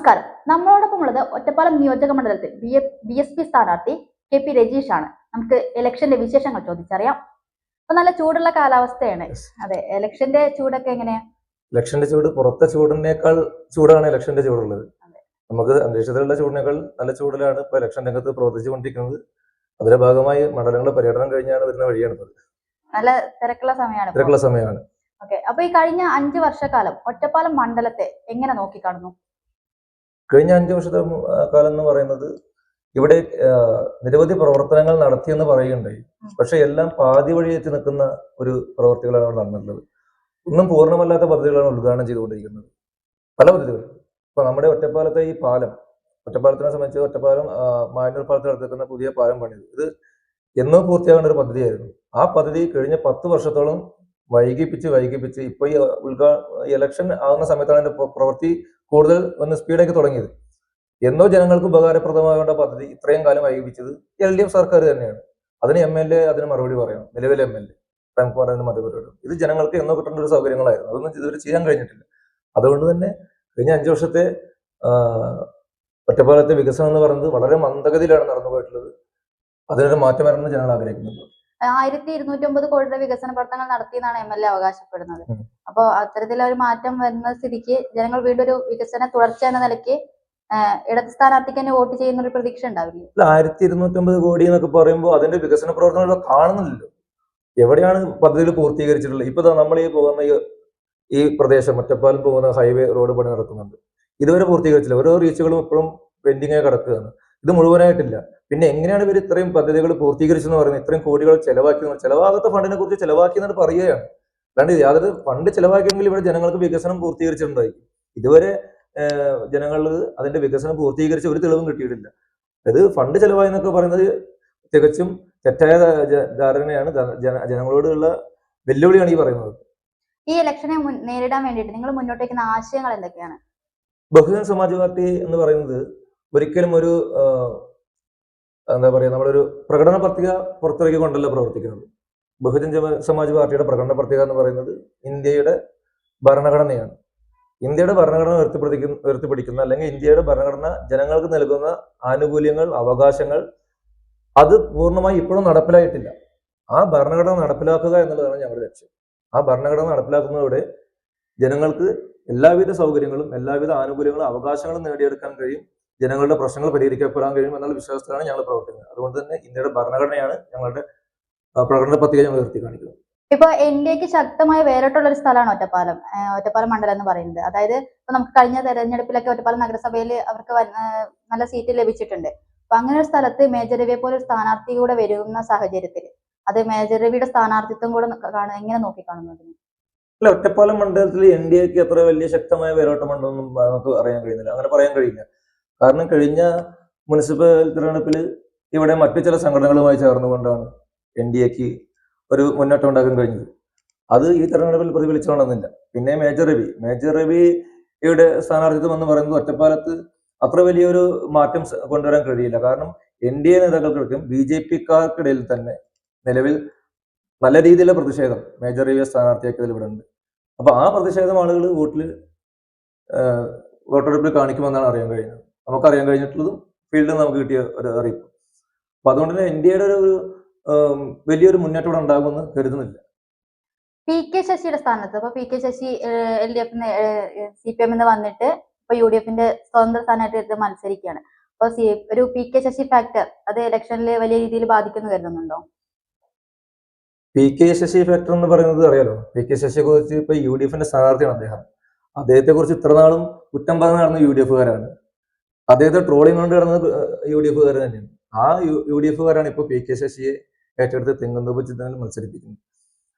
നമസ്കാരം. നമ്മളോടൊപ്പം ഉള്ളത് ഒറ്റപ്പാലം നിയോജക മണ്ഡലത്തിൽ ബി എസ് പി സ്ഥാനാർത്ഥി KP രജീഷാണ്. നമുക്ക് ഇലക്ഷന്റെ വിശേഷങ്ങൾ ചോദിച്ചറിയാം. അപ്പൊ നല്ല ചൂടുള്ള കാലാവസ്ഥയാണ്. അതെ, ഇലക്ഷന്റെ ചൂടൊക്കെ എങ്ങനെയാ? ഇലക്ഷന്റെ ചൂട് പുറത്തെ ചൂടിനേക്കാൾ ചൂടാണ് ഇലക്ഷന്റെ ചൂടുള്ളത്. നമുക്ക് അന്തരീക്ഷത്തിലുള്ള ചൂടിനേക്കാൾ നല്ല ചൂടിലാണ് ഇപ്പൊ ഇലക്ഷൻ രംഗത്ത് പ്രവർത്തിച്ചുകൊണ്ടിരിക്കുന്നത്. അതിന്റെ ഭാഗമായി മണ്ഡലങ്ങളുടെ പര്യടനം കഴിഞ്ഞാണ് വരുന്ന വഴിയാണ്. നല്ല തിരക്കുള്ള സമയമാണ്. ഓക്കെ, അപ്പൊ ഈ കഴിഞ്ഞ 5 വർഷക്കാലം ഒറ്റപ്പാലം മണ്ഡലത്തെ എങ്ങനെ നോക്കിക്കാണുന്നു? കഴിഞ്ഞ 5 വർഷത്തെ കാലം എന്ന് പറയുന്നത് ഇവിടെ നിരവധി പ്രവർത്തനങ്ങൾ നടത്തിയെന്ന് പറയുകയുണ്ടായി. പക്ഷെ എല്ലാം പാതി വഴി എത്തി നിൽക്കുന്ന ഒരു പ്രവർത്തികളാണ് അവിടെ നടന്നിട്ടുള്ളത്. ഒന്നും പൂർണ്ണമല്ലാത്ത പദ്ധതികളാണ് ഉദ്ഘാടനം ചെയ്തുകൊണ്ടിരിക്കുന്നത്. പല പദ്ധതികൾ. ഇപ്പൊ നമ്മുടെ ഒറ്റപ്പാലത്തെ ഈ പാലം, ഒറ്റപ്പാലത്തിനെ സംബന്ധിച്ച് ഒറ്റപ്പാലം മായന്നൂർ പാലത്തിൽ നടത്തിക്കുന്ന പുതിയ പാലം പണിത് ഇത് എന്നോ പൂർത്തിയാകേണ്ട ഒരു പദ്ധതിയായിരുന്നു. ആ പദ്ധതി കഴിഞ്ഞ 10 വർഷത്തോളം വൈകിപ്പിച്ച് ഇപ്പൊ ഈ ഇലക്ഷൻ ആകുന്ന സമയത്താണ് അതിന്റെ പ്രവൃത്തി കൂടുതൽ സ്പീഡാക്കി തുടങ്ങിയത്. എന്നോ ജനങ്ങൾക്ക് ഉപകാരപ്രദമാകേണ്ട പദ്ധതി ഇത്രയും കാലം വൈകിപ്പിച്ചത് LDF സർക്കാർ തന്നെയാണ്. അതിന് MLA അതിന് മറുപടി പറയണം. നിലവിലെ MLA പ്രേംകുമാർ അതിന് മറുപടി പറയണം. ഇത് ജനങ്ങൾക്ക് എന്നോ കിട്ടേണ്ട ഒരു സൗകര്യങ്ങളായിരുന്നു. അതൊന്നും ഇതുവരെ ചെയ്യാൻ കഴിഞ്ഞിട്ടില്ല. അതുകൊണ്ട് തന്നെ കഴിഞ്ഞ 5 വർഷത്തെ ഒറ്റപ്പാലത്തെ വികസനം എന്ന് പറയുന്നത് വളരെ മന്ദഗതിയിലാണ് നടന്നു പോയിട്ടുള്ളത്. അതിനൊരു മാറ്റം വരണമെന്ന് ജനങ്ങൾ ആഗ്രഹിക്കുന്നുണ്ട്. 1209 കോടിയുടെ വികസന പ്രവർത്തനങ്ങൾ നടത്തിയെന്നാണ് MLA അവകാശപ്പെടുന്നത്. അപ്പോൾ അത്തരത്തിലൊരു മാറ്റം വരുന്ന സ്ഥിതിക്ക് ജനങ്ങൾ വീണ്ടും ഒരു വികസന തുടർച്ച എന്ന നിലയ്ക്ക് ഇടത് സ്ഥാനാർത്ഥിക്ക് തന്നെ വോട്ട് ചെയ്യുന്ന ഒരു പ്രതീക്ഷ ഉണ്ടാവില്ല. 1209 കോടി എന്നൊക്കെ പറയുമ്പോൾ അതിന്റെ വികസന പ്രവർത്തനങ്ങൾ കാണുന്നില്ലല്ലോ. എവിടെയാണ് പദ്ധതികൾ പൂർത്തീകരിച്ചിട്ടുള്ളത്? ഇപ്പൊ നമ്മൾ ഈ പോകുന്ന ഈ പ്രദേശം ഒറ്റപ്പാലം പോകുന്ന ഹൈവേ റോഡ് പണി നടക്കുന്നുണ്ട്. ഇതുവരെ പൂർത്തീകരിച്ചില്ല. ഓരോ റീച്ചുകളും ഇപ്പോഴും പെൻഡിങ് ആയി കിടക്കുകയാണ്. ഇത് മുഴുവനായിട്ടില്ല. പിന്നെ എങ്ങനെയാണ് ഇവർ ഇത്രയും പദ്ധതികൾ പൂർത്തീകരിച്ചെന്ന് പറയുന്നത്? ഇത്രയും കോടികൾ ചെലവാകാത്ത ഫണ്ടിനെ കുറിച്ച് ചെലവാക്കി എന്നിട്ട് പറയുകയാണ്. അല്ലാണ്ട് യാതൊരു ഫണ്ട് ചെലവാക്കിയെങ്കിൽ ഇവിടെ ജനങ്ങൾക്ക് വികസനം പൂർത്തീകരിച്ചിട്ടുണ്ടായിരിക്കും. ഇതുവരെ ജനങ്ങൾ അതിന്റെ വികസനം പൂർത്തീകരിച്ച ഒരു തെളിവും കിട്ടിയിട്ടില്ല. അത് ഫണ്ട് ചെലവായി എന്നൊക്കെ പറയുന്നത് തികച്ചും തെറ്റായ ധാരണയാണ്. ജനങ്ങളോടുള്ള വെല്ലുവിളിയാണ് ഈ പറയുന്നത്. ഈ ഇലക്ഷനെ നേരിടാൻ വേണ്ടിയിട്ട് നിങ്ങൾ മുന്നോട്ട് വയ്ക്കുന്ന ആശയങ്ങൾ എന്തൊക്കെയാണ്? ബഹുജൻ സമാജ് പാർട്ടി എന്ന് പറയുന്നത് ഒരിക്കലും ഒരു എന്താ പറയാ, നമ്മളൊരു പ്രകടന പത്രിക പുറത്തിറക്കിക്കൊണ്ടല്ല പ്രവർത്തിക്കുന്നത്. ബഹുജൻ സമാജ് പാർട്ടിയുടെ പ്രകടന പത്രിക എന്ന് പറയുന്നത് ഇന്ത്യയുടെ ഭരണഘടനയാണ്. ഇന്ത്യയുടെ ഭരണഘടന ഉയർത്തിപ്പിടിക്കുന്ന അല്ലെങ്കിൽ ഇന്ത്യയുടെ ഭരണഘടന ജനങ്ങൾക്ക് നൽകുന്ന ആനുകൂല്യങ്ങൾ, അവകാശങ്ങൾ അത് പൂർണ്ണമായി ഇപ്പോഴും നടപ്പിലായിട്ടില്ല. ആ ഭരണഘടന നടപ്പിലാക്കുക എന്നുള്ളതാണ് ഞങ്ങളുടെ ലക്ഷ്യം. ആ ഭരണഘടന നടപ്പിലാക്കുന്നതോടെ ജനങ്ങൾക്ക് എല്ലാവിധ സൗകര്യങ്ങളും എല്ലാവിധ ആനുകൂല്യങ്ങളും അവകാശങ്ങളും നേടിയെടുക്കാൻ കഴിയും. ജനങ്ങളുടെ പ്രശ്നങ്ങൾ പരിഹരിക്കപ്പെടാൻ കഴിയും എന്നുള്ള വിശ്വാസത്തിലാണ് ഞങ്ങൾ പ്രവർത്തിക്കുന്നത്. അതുകൊണ്ട് തന്നെ ഇന്ത്യയുടെ ഭരണഘടനയാണ് ഞങ്ങളുടെ പ്രകടന പത്രിക ഞങ്ങൾ ഉയർത്തി കാണിക്കുന്നത്. ഇപ്പൊ ഇന്ത്യക്ക് ശക്തമായ വേറിട്ടുള്ള ഒരു സ്ഥലമാണ് ഒറ്റപ്പാലം മണ്ഡലം എന്ന് പറയുന്നത്. അതായത് ഇപ്പൊ നമുക്ക് കഴിഞ്ഞ തെരഞ്ഞെടുപ്പിലൊക്കെ ഒറ്റപ്പാലം നഗരസഭയിൽ അവർക്ക് നല്ല സീറ്റ് ലഭിച്ചിട്ടുണ്ട്. അപ്പൊ അങ്ങനെ ഒരു സ്ഥലത്ത് മേജർ രവിയെ പോലെ ഒരു സ്ഥാനാർത്ഥി കൂടെ വരുന്ന സാഹചര്യത്തിൽ അത് മേജർ രവിയുടെ സ്ഥാനാർത്ഥിത്വം കൂടെ എങ്ങനെ നോക്കിക്കാണുന്നതിന്? അല്ല, ഒറ്റപ്പാലം മണ്ഡലത്തിൽ NDAക്ക് അത്ര വലിയ ശക്തമായ വേരോട്ടമുണ്ടെന്നും നമുക്ക് അറിയാൻ കഴിയുന്നില്ല. അങ്ങനെ പറയാൻ കഴിയില്ല. കാരണം കഴിഞ്ഞ മുനിസിപ്പൽ തിരഞ്ഞെടുപ്പിൽ ഇവിടെ മറ്റു ചില സംഘടനകളുമായി ചേർന്നുകൊണ്ടാണ് NDAക്ക് ഒരു മുന്നേറ്റം ഉണ്ടാക്കാൻ കഴിഞ്ഞത്. അത് ഈ തെരഞ്ഞെടുപ്പിൽ പ്രതിഫലിച്ചോണമെന്നില്ല. പിന്നെ മേജർ രവിയുടെ സ്ഥാനാർത്ഥിത്വം എന്ന് പറയുന്നത് ഒറ്റപ്പാലത്ത് അത്ര വലിയൊരു മാറ്റം കൊണ്ടുവരാൻ കഴിയില്ല. കാരണം NDA നേതാക്കൾക്കും BJPക്കാർക്കിടയിൽ തന്നെ നിലവിൽ നല്ല രീതിയിലുള്ള പ്രതിഷേധം മേജർ രവിയെ സ്ഥാനാർത്ഥിയാക്കിയതിൽ ഇവിടെ ഉണ്ട്. അപ്പൊ ആ പ്രതിഷേധം ആളുകൾ വോട്ടെടുപ്പിൽ കാണിക്കുമെന്നാണ് അറിയാൻ കഴിയുന്നത്. നമുക്കറിയാൻ കഴിഞ്ഞിട്ടുള്ളതും ഫീൽഡിൽ നമുക്ക് കിട്ടിയ ഒരു അറിയിപ്പ്. അപ്പൊ അതുകൊണ്ട് തന്നെ NDAയുടെ ഒരു വലിയൊരു മുന്നേറ്റം ഉണ്ടാകുമെന്ന് കരുതുന്നില്ല. PK ശശിയുടെ സ്ഥാനത്ത് ഇപ്പൊ PK ശശി LDF CPM വന്നിട്ട് ഇപ്പൊ UDFന്റെ സ്വതന്ത്ര സ്ഥാനാർത്ഥി മത്സരിക്കുകയാണ്. അപ്പൊ ഒരു PK ശശി ഫാക്ടർ അത് ഇലക്ഷനിൽ വലിയ രീതിയിൽ ബാധിക്കുന്നു കരുതുന്നുണ്ടോ? PK ശശി ഫാക്ടർ എന്ന് പറയുന്നത് അറിയാലോ. PK ശശിയെ കുറിച്ച് ഇപ്പൊ UDFന്റെ സ്ഥാനാർത്ഥിയാണ് അദ്ദേഹത്തെ കുറിച്ച് ഇത്ര നാളും കുറ്റം പറഞ്ഞ് നടന്ന UDFകാരാണ്. അദ്ദേഹത്തെ ട്രോളിംഗ് കൊണ്ട് കിടന്നത് UDFകാർ തന്നെയാണ്. ആ UDFകാരാണ് ഇപ്പൊ PK ശശിയെ ഏറ്റെടുത്ത് തെങ്ങുംതോപ്പ് ചിത്രത്തിൽ മത്സരിപ്പിക്കുന്നത്.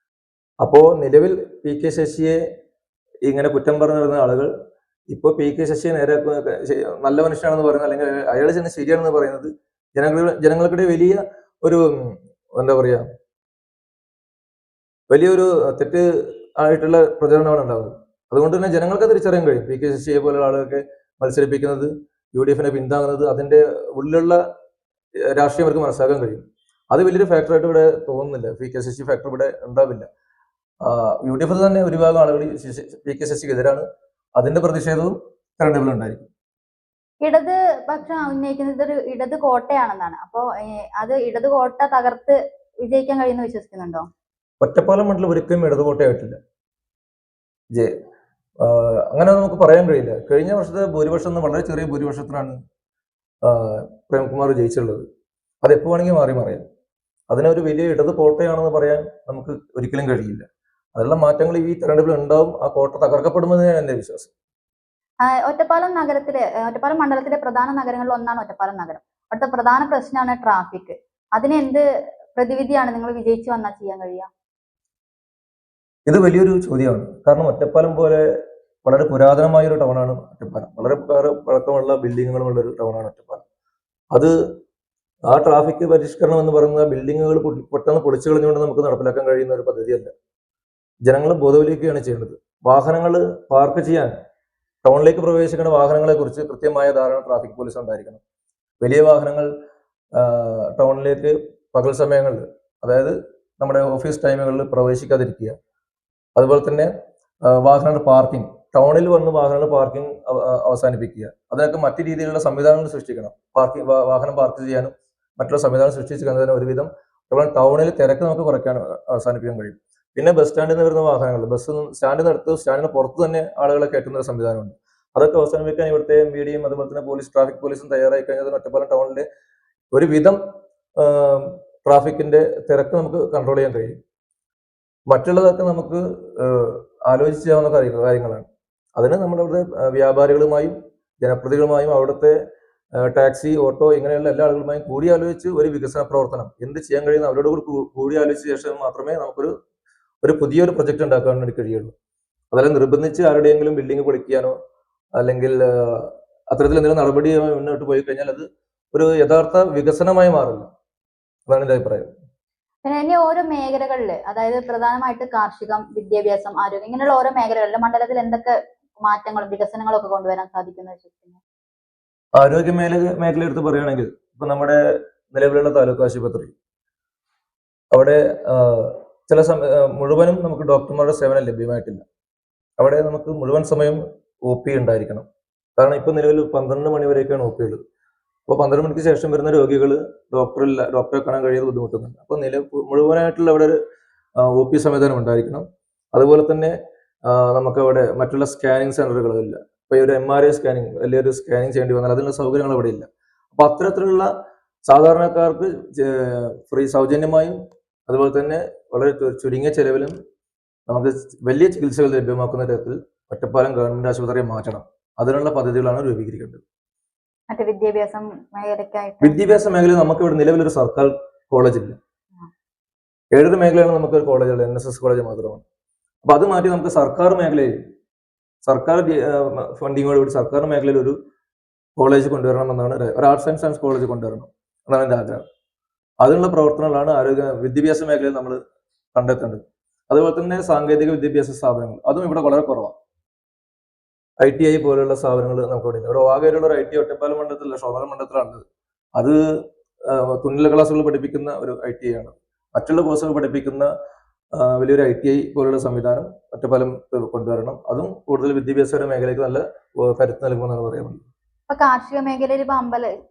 അപ്പോ നിലവിൽ PK ശശിയെ ഇങ്ങനെ കുറ്റം പറഞ്ഞു നടന്ന ആളുകൾ ഇപ്പൊ PK ശശിയെ നേരെ നല്ല മനുഷ്യനാണെന്ന് പറയുന്നത് അല്ലെങ്കിൽ അയാൾ ചെന്ന് ശരിയാണെന്ന് പറയുന്നത് ജനങ്ങൾക്കിടെ വലിയ ഒരു എന്താ പറയാ, വലിയൊരു തെറ്റ് ആയിട്ടുള്ള പ്രചരണമാണ് ഉണ്ടാകുന്നത്. അതുകൊണ്ട് തന്നെ ജനങ്ങൾക്ക് തിരിച്ചറിയാൻ കഴിയും PK ശശിയെ പോലുള്ള ആളുകൾക്ക് മത്സരിപ്പിക്കുന്നത്, UDFനെ പിന്താങ്ങുന്നത് അതിന്റെ ഉള്ളിലുള്ള രാഷ്ട്രീയം അവർക്ക് മനസ്സിലാക്കാൻ കഴിയും. അത് വലിയൊരു ഫാക്ടറായിട്ട് ഇവിടെ തോന്നുന്നില്ല. PK ശശി ഫാക്ടർ ഇവിടെ ഉണ്ടാവില്ല. UDF തന്നെ ഒരു വിഭാഗം ആളുകൾ PK ശശിക്ക് എതിരാണ്. അതിന്റെ പ്രതിഷേധവും തെരഞ്ഞെടുപ്പിൽ ഉണ്ടായിരിക്കും. ഇടതുപക്ഷം ഉന്നയിക്കുന്നത് ഒരു ഇടത് കോട്ടയാണെന്നാണ്. അപ്പോ അത് ഇടത് കോട്ട തകർത്ത് വിജയിക്കാൻ കഴിയുമെന്ന് വിശ്വസിക്കുന്നുണ്ടോ? ഒറ്റപ്പാലം മണ്ഡലം ഒരിക്കലും ഇടതുകോട്ടയായിട്ടില്ല. അങ്ങനെ നമുക്ക് പറയാൻ കഴിയില്ല. കഴിഞ്ഞ വർഷത്തെ ഭൂരിപക്ഷം വളരെ ചെറിയ ഭൂരിപക്ഷത്തിനാണ് പ്രേംകുമാർ ജയിച്ചുള്ളത്. അത് എപ്പോ വേണമെങ്കിൽ മാറി മറിയാം. അതിനൊരു വലിയ ഇടത് കോട്ടയാണെന്ന് പറയാൻ നമുക്ക് ഒരിക്കലും കഴിയില്ല. അതെല്ലാം മാറ്റങ്ങൾ ഈ തെരഞ്ഞെടുപ്പിൽ ഉണ്ടാവും. ആ കോട്ട തകർക്കപ്പെടുമെന്നാണ് എന്റെ വിശ്വാസം. ഒറ്റപ്പാലം മണ്ഡലത്തിലെ പ്രധാന നഗരങ്ങളിൽ ഒന്നാണ് ഒറ്റപ്പാലം നഗരം. അവിടുത്തെ പ്രധാന പ്രശ്നമാണ് ട്രാഫിക്. അതിന് എന്ത് പ്രതിവിധിയാണ് നിങ്ങൾ വിജയിച്ചു വന്നാൽ ചെയ്യാൻ കഴിയുക? ഇത് വലിയൊരു ചോദ്യമാണ്. കാരണം ഒറ്റപ്പാലം പോലെ വളരെ പുരാതനമായ ഒരു ടൗണാണ് ഒറ്റപ്പാലം. വളരെ പഴക്കമുള്ള ബിൽഡിങ്ങുകളുള്ള ഒരു ടൗണാണ് ഒറ്റപ്പാലം. അത് ആ ട്രാഫിക് പരിഷ്കരണം എന്ന് പറയുന്ന ബിൽഡിങ്ങുകൾ പെട്ടെന്ന് പൊളിച്ചു കളഞ്ഞുകൊണ്ട് നമുക്ക് നടപ്പിലാക്കാൻ കഴിയുന്ന ഒരു പദ്ധതിയല്ല. ജനങ്ങളെ ബോധവൽക്കരിക്കുകയാണ് ചെയ്യേണ്ടത്. വാഹനങ്ങൾ പാർക്ക് ചെയ്യാൻ ടൗണിലേക്ക് പ്രവേശിക്കുന്ന വാഹനങ്ങളെ കുറിച്ച് കൃത്യമായ ധാരണ ട്രാഫിക് പോലീസ് ഉണ്ടായിരിക്കണം. വലിയ വാഹനങ്ങൾ ടൗണിലേക്ക് പകൽ സമയങ്ങളിൽ, അതായത് നമ്മുടെ ഓഫീസ് ടൈമുകളിൽ പ്രവേശിക്കാതിരിക്കുക. അതുപോലെ തന്നെ വാഹനങ്ങളുടെ പാർക്കിംഗ്, ടൗണിൽ വന്ന് വാഹനങ്ങളുടെ പാർക്കിംഗ് അവസാനിപ്പിക്കുക. അതിനൊക്കെ മറ്റു രീതിയിലുള്ള സംവിധാനങ്ങൾ സൃഷ്ടിക്കണം. വാഹനം പാർക്ക് ചെയ്യാനും മറ്റുള്ള സംവിധാനം സൃഷ്ടിച്ചു കഴിഞ്ഞാൽ ഒരുവിധം ടൗണിൽ തിരക്ക് നമുക്ക് കുറയ്ക്കാൻ അവസാനിപ്പിക്കാൻ കഴിയും. പിന്നെ ബസ് സ്റ്റാൻഡിൽ നിന്ന് വരുന്ന വാഹനങ്ങൾ, ബസ് സ്റ്റാൻഡിൽ നിന്ന് എടുത്ത് സ്റ്റാൻഡിന് പുറത്ത് തന്നെ ആളുകളെ കയറ്റുന്ന ഒരു സംവിധാനമുണ്ട്. അതൊക്കെ അവസാനിപ്പിക്കാൻ ഇവിടുത്തെ MVD അതുപോലെ തന്നെ ട്രാഫിക് പോലീസും തയ്യാറായി കഴിഞ്ഞാൽ ഒറ്റപ്പാലം ടൗണിലെ ഒരുവിധം ട്രാഫിക്കിന്റെ തിരക്ക് നമുക്ക് കൺട്രോൾ ചെയ്യാൻ കഴിയും. മറ്റുള്ളതൊക്കെ നമുക്ക് ആലോചിച്ച് ചെയ്യാവുന്ന കാര്യങ്ങളാണ്. അതിന് നമ്മളിവിടെ വ്യാപാരികളുമായും ജനപ്രതിനിധികളുമായും അവിടുത്തെ ടാക്സി, ഓട്ടോ ഇങ്ങനെയുള്ള എല്ലാ ആളുകളുമായും കൂടി ആലോചിച്ച് ഒരു വികസന പ്രവർത്തനം എന്ത് ചെയ്യാൻ കഴിയുന്ന അവരോട് കൂടി ആലോചിച്ച ശേഷം മാത്രമേ നമുക്കൊരു പുതിയൊരു പ്രൊജക്ട് ഉണ്ടാക്കാൻ വേണ്ടി കഴിയുള്ളൂ. അതല്ല നിർബന്ധിച്ച് ആരുടെയെങ്കിലും ബിൽഡിംഗ് പൊളിക്കാനോ അല്ലെങ്കിൽ അത്തരത്തിൽ എന്തെങ്കിലും നടപടിയുമായി മുന്നോട്ട് പോയി കഴിഞ്ഞാൽ അത് ഒരു യഥാർത്ഥ വികസനമായി മാറില്ല. അതാണ് എന്റെ അഭിപ്രായം. പിന്നെ ഇനി ഓരോ മേഖലകളില്, അതായത് പ്രധാനമായിട്ട് കാർഷികം, വിദ്യാഭ്യാസം, ആരോഗ്യം, ഇങ്ങനെയുള്ള ഓരോ മേഖലകളിലും മണ്ഡലത്തിൽ എന്തൊക്കെ മാറ്റങ്ങളും വികസനങ്ങളും ഒക്കെ കൊണ്ടുവരാൻ സാധിക്കുന്ന വിശ്വസിക്കുന്നു? ആരോഗ്യ മേഖല എടുത്ത് പറയുകയാണെങ്കിൽ ഇപ്പൊ നമ്മുടെ നിലവിലുള്ള താലൂക്ക് ആശുപത്രി, അവിടെ ചില മുഴുവനും നമുക്ക് ഡോക്ടർമാരുടെ സേവനം ലഭ്യമായിട്ടില്ല. അവിടെ നമുക്ക് മുഴുവൻ സമയം OP ഉണ്ടായിരിക്കണം. കാരണം ഇപ്പൊ നിലവിൽ 12 മണി വരെയൊക്കെയാണ് OP ഉള്ളത്. അപ്പോൾ 12 മണിക്ക് ശേഷം വരുന്ന രോഗികൾ ഡോക്ടറെ കാണാൻ കഴിയാതെ ബുദ്ധിമുട്ടുന്നുണ്ട്. അപ്പോൾ മുഴുവനായിട്ടുള്ള അവിടെ ഒരു OP സംവിധാനം ഉണ്ടായിരിക്കണം. അതുപോലെ തന്നെ നമുക്ക് അവിടെ മറ്റുള്ള സ്കാനിങ് സെന്ററുകളില്ല. ഇപ്പൊ ഒരു MRI സ്കാനിങ്, വലിയൊരു സ്കാനിങ് ചെയ്യേണ്ടി വന്നാൽ അതിനുള്ള സൗകര്യങ്ങൾ അവിടെ ഇല്ല. അപ്പൊ അത്തരത്തിലുള്ള സാധാരണക്കാർക്ക് സൗജന്യമായും അതുപോലെ തന്നെ വളരെ ചുരുങ്ങിയ ചെലവിലും നമുക്ക് വലിയ ചികിത്സകൾ ലഭ്യമാക്കുന്ന തരത്തിൽ ഒറ്റപ്പാലം ഗവൺമെന്റ് ആശുപത്രിയെ മാറ്റണം. അതിനുള്ള പദ്ധതികളാണ് രൂപീകരിക്കേണ്ടത്. വിദ്യാഭ്യാസ മേഖലയിൽ നമുക്ക് ഇവിടെ നിലവിലൊരു സർക്കാർ കോളേജ് ഇല്ല. 7 മേഖലയാണ് നമുക്ക് ഒരു കോളേജുള്ളത്, NSS കോളേജ് മാത്രമാണ്. അപ്പൊ അത് മാറ്റി നമുക്ക് സർക്കാർ ഫണ്ടിങ്ങോടുകൂടി സർക്കാർ മേഖലയിൽ ഒരു കോളേജ് കൊണ്ടുവരണം എന്നാണ്, ഒരു ആർട്സ് ആൻഡ് സയൻസ് കോളേജ് കൊണ്ടുവരണം എന്നാണ് എൻ്റെ ആഗ്രഹം. അതിനുള്ള പ്രവർത്തനങ്ങളാണ് വിദ്യാഭ്യാസ മേഖലയിൽ നമ്മൾ കണ്ടെത്തേണ്ടത്. അതുപോലെ തന്നെ സാങ്കേതിക വിദ്യാഭ്യാസ സ്ഥാപനങ്ങൾ അതും ഇവിടെ വളരെ കുറവാണ്. ITI പോലുള്ള സ്ഥാപനങ്ങൾ നമുക്ക് ഇവിടെ ഇല്ല. ഇവിടെ ആകെയുള്ള ഒരു ITI ഒറ്റപ്പാലം മണ്ഡലത്തിലല്ല, ഷൊർണൂർ മണ്ഡലത്തിലാണ്. അത് തുന്നൽ ക്ലാസ്സുകൾ പഠിപ്പിക്കുന്ന ഒരു ITI ആണ്. മറ്റുള്ള കോഴ്സുകൾ പഠിപ്പിക്കുന്ന വലിയൊരു ITI പോലുള്ള സംവിധാനം ഒറ്റപ്പാലം കൊണ്ടുവരണം. അതും കൂടുതൽ വിദ്യാഭ്യാസ മേഖലയ്ക്ക് നല്ല കരുത്ത് നൽകുമെന്നാണ് പറയുന്നത്. ഇപ്പൊ കാർഷിക മേഖലയിൽ ഇപ്പൊ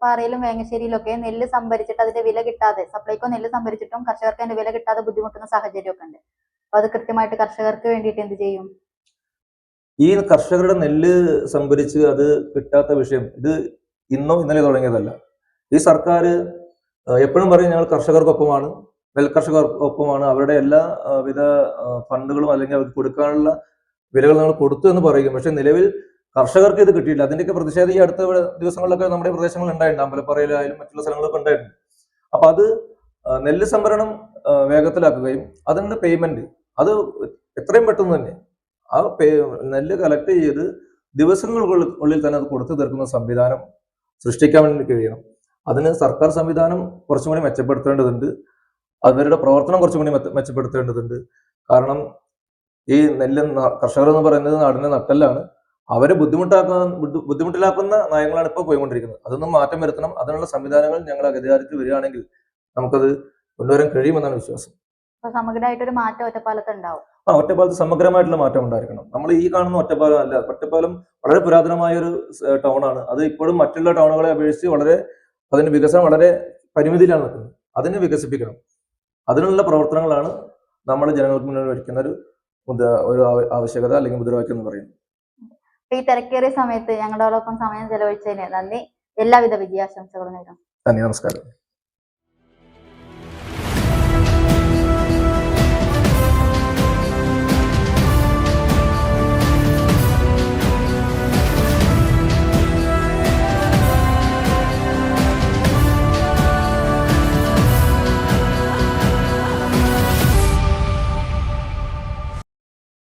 പാറയിലും വേങ്ങശ്ശേരിയിലും ഒക്കെ നെല്ല് സംഭരിച്ചിട്ട് അതിന്റെ വില കിട്ടാതെ, സപ്ലൈകോ നെല്ല് സംഭരിച്ചിട്ടും കർഷകർക്ക് അതിന്റെ വില കിട്ടാതെ ബുദ്ധിമുട്ടുന്ന സാഹചര്യമൊക്കെ ഉണ്ട്. അപ്പൊ അത് കൃത്യമായിട്ട് കർഷകർക്ക് വേണ്ടിയിട്ട് എന്ത് ചെയ്യും? ഈ കർഷകരുടെ നെല്ല് സംഭരിച്ച് അത് കിട്ടാത്ത വിഷയം ഇത് ഇന്നോ ഇന്നലെ തുടങ്ങിയതല്ല. ഈ സർക്കാർ എപ്പോഴും പറയും ഞങ്ങൾ കർഷകർക്കൊപ്പമാണ്, നെൽകർഷകർക്കൊപ്പമാണ്, അവരുടെ എല്ലാ വിധ ഫണ്ടുകളും അല്ലെങ്കിൽ അവർക്ക് കൊടുക്കാനുള്ള വിലകൾ നമ്മൾ കൊടുത്തു എന്ന് പറയും. പക്ഷെ നിലവിൽ കർഷകർക്ക് ഇത് കിട്ടിയില്ല. അതിന്റെയൊക്കെ പ്രതിഷേധം ഈ അടുത്ത ദിവസങ്ങളിലൊക്കെ നമ്മുടെ പ്രദേശങ്ങളിൽ ഉണ്ടായിട്ടുണ്ട്. അമ്പലപ്പുറയിലായാലും മറ്റുള്ള സ്ഥലങ്ങളൊക്കെ ഉണ്ടായിട്ടുണ്ട്. അപ്പൊ അത് നെല്ല് സംഭരണം വേഗത്തിലാക്കുകയും അതിനുള്ള പേയ്മെന്റ് അത് എത്രയും പെട്ടെന്ന് തന്നെ ആ നെല്ല് കളക്ട് ചെയ്ത് ദിവസങ്ങൾക്കുള്ളിൽ തന്നെ അത് കൊടുത്തു തീർക്കുന്ന സംവിധാനം സൃഷ്ടിക്കാൻ വേണ്ടി കഴിയണം. അതിന് സർക്കാർ സംവിധാനം കുറച്ചും കൂടി മെച്ചപ്പെടുത്തേണ്ടതുണ്ട്. അവരുടെ പ്രവർത്തനം കുറച്ചും കൂടി മെച്ചപ്പെടുത്തേണ്ടതുണ്ട്. കാരണം ഈ നെല്ല് കർഷകർ എന്ന് പറയുന്നത് നാടിന്റെ നട്ടെല്ലാണ്. അവരെ ബുദ്ധിമുട്ടിലാക്കുന്ന നയങ്ങളാണ് ഇപ്പോൾ പോയിക്കൊണ്ടിരിക്കുന്നത്. അതൊന്നും മാറ്റം വരുത്തണം. അതിനുള്ള സംവിധാനങ്ങൾ ഞങ്ങൾ അധികാരത്തിൽ വരികയാണെങ്കിൽ നമുക്കത് കൊണ്ടുവരാൻ കഴിയുമെന്നാണ് വിശ്വാസം. അപ്പൊ സമഗ്രമായിട്ടൊരു മാറ്റം ഒറ്റപ്പാലത്ത് ഉണ്ടാവും. ഒറ്റപ്പാലത്ത് സമഗ്രമായിട്ടുള്ള മാറ്റം ഉണ്ടായിരിക്കണം. നമ്മൾ ഈ കാണുന്ന ഒറ്റപ്പാലം അല്ല, ഒറ്റപ്പാലം വളരെ പുരാതനമായ ഒരു ടൗൺ ആണ്. അത് ഇപ്പോഴും മറ്റുള്ള ടൗണുകളെ അപേക്ഷിച്ച് അതിന്റെ വികസനം വളരെ പരിമിതിയിലാണ് നിൽക്കുന്നത്. അതിനെ വികസിപ്പിക്കണം. അതിനുള്ള പ്രവർത്തനങ്ങളാണ് നമ്മൾ ജനങ്ങൾക്ക് മുന്നിൽ വയ്ക്കുന്ന ഒരു ആവശ്യകത അല്ലെങ്കിൽ മുദ്രാവാക്യം എന്ന് പറയുന്നത്. ഈ തിരക്കേറിയ സമയത്ത് ഞങ്ങളോടൊപ്പം സമയം ചെലവഴിച്ചതിന് നന്ദി. എല്ലാവിധ വിജയാശംസകളും നേരുന്നു. നന്ദി, നമസ്കാരം.